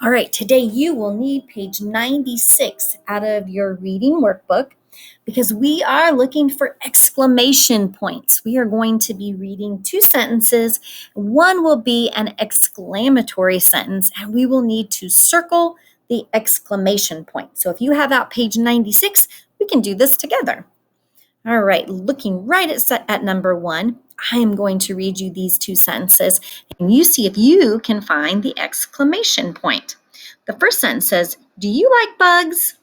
All right, today you will need page 96 out of your reading workbook because we are looking for exclamation points. We are going to be reading two sentences. One will be an exclamatory sentence, and we will need to circle the exclamation point. So if you have out page 96, we can do this together. All right, looking right at number one, I am going to read you these two sentences, and you see if you can find the exclamation point. The first sentence says, "Do you like bugs?"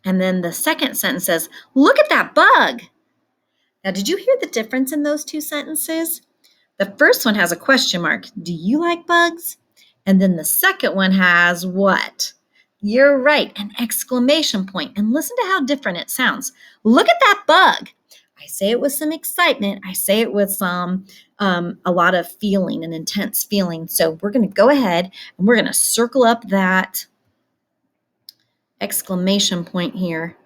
And then the second sentence says, "Look at that bug." Now, did you hear the difference in those two sentences? The first one has a question mark. Do you like bugs? And then the second one has what? You're right, an exclamation point. And listen to how different it sounds. Look at that bug. I say it with some excitement. I say it with some a lot of feeling, an intense feeling. So we're going to go ahead and we're going to circle up that exclamation point here.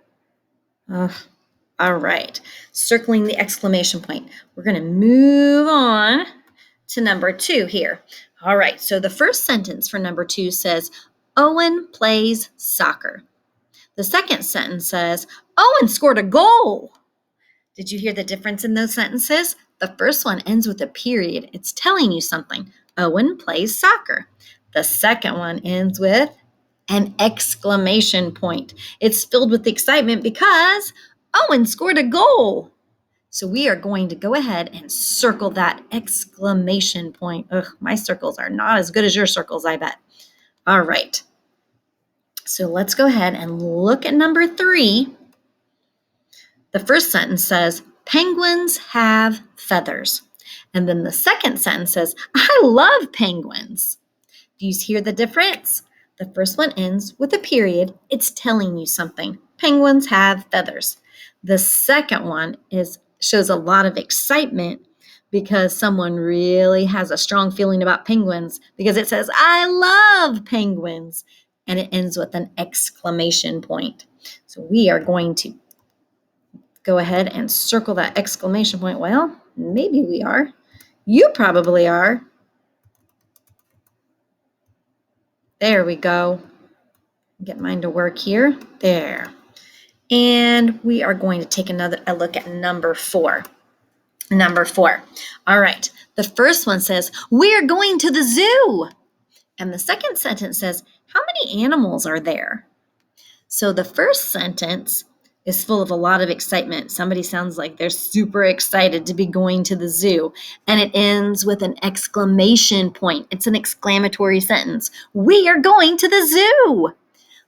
All right, circling the exclamation point. We're going to move on to number two here. All right, so the first sentence for number two says, Owen plays soccer. The second sentence says, Owen scored a goal. Did you hear the difference in those sentences? The first one ends with a period. It's telling you something. Owen plays soccer. The second one ends with an exclamation point. It's filled with excitement because Owen scored a goal. So we are going to go ahead and circle that exclamation point. Ugh, my circles are not as good as your circles, I bet. All right. So let's go ahead and look at number three. The first sentence says, penguins have feathers. And then the second sentence says, I love penguins. Do you hear the difference? The first one ends with a period. It's telling you something. Penguins have feathers. The second one shows a lot of excitement because someone really has a strong feeling about penguins because it says, I love penguins. And it ends with an exclamation point. So we are going to go ahead and circle that exclamation point. Well, maybe we are. You probably are. There we go. Get mine to work here. There. And we are going to take a look at number four. Number four. All right. The first one says, we're going to the zoo. And the second sentence says, how many animals are there? So the first sentence is full of a lot of excitement. Somebody sounds like they're super excited to be going to the zoo. And it ends with an exclamation point. It's an exclamatory sentence. We are going to the zoo.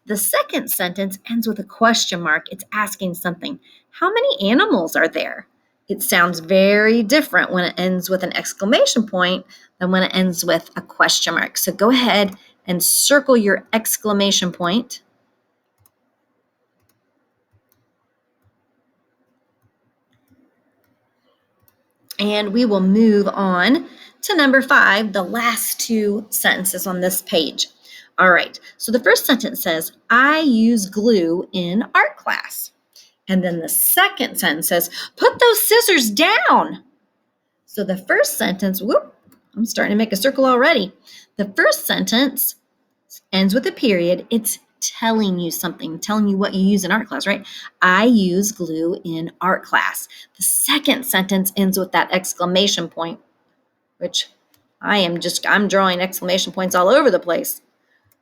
The second sentence ends with a question mark. It's asking something. How many animals are there? It sounds very different when it ends with an exclamation point than when it ends with a question mark. So go ahead and circle your exclamation point. And we will move on to number five, the last two sentences on this page. All right, so the first sentence says, I use glue in art class. And then the second sentence says, put those scissors down. So the first sentence, I'm starting to make a circle already. The first sentence ends with a period. It's telling you something, telling you what you use in art class, right? I use glue in art class. The second sentence ends with that exclamation point, which I'm drawing exclamation points all over the place,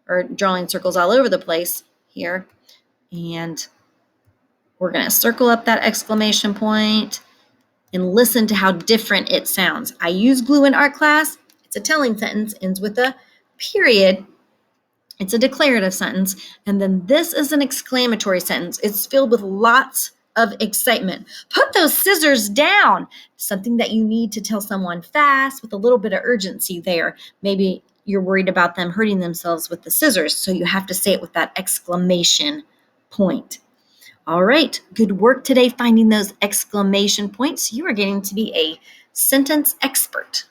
or drawing circles all over the place here. And we're going to circle up that exclamation point and listen to how different it sounds. I use glue in art class. It's a telling sentence, ends with a period. It's a declarative sentence. And then this is an exclamatory sentence. It's filled with lots of excitement. Put those scissors down. Something that you need to tell someone fast with a little bit of urgency there. Maybe you're worried about them hurting themselves with the scissors, so you have to say it with that exclamation point. All right, good work today finding those exclamation points. You are getting to be a sentence expert.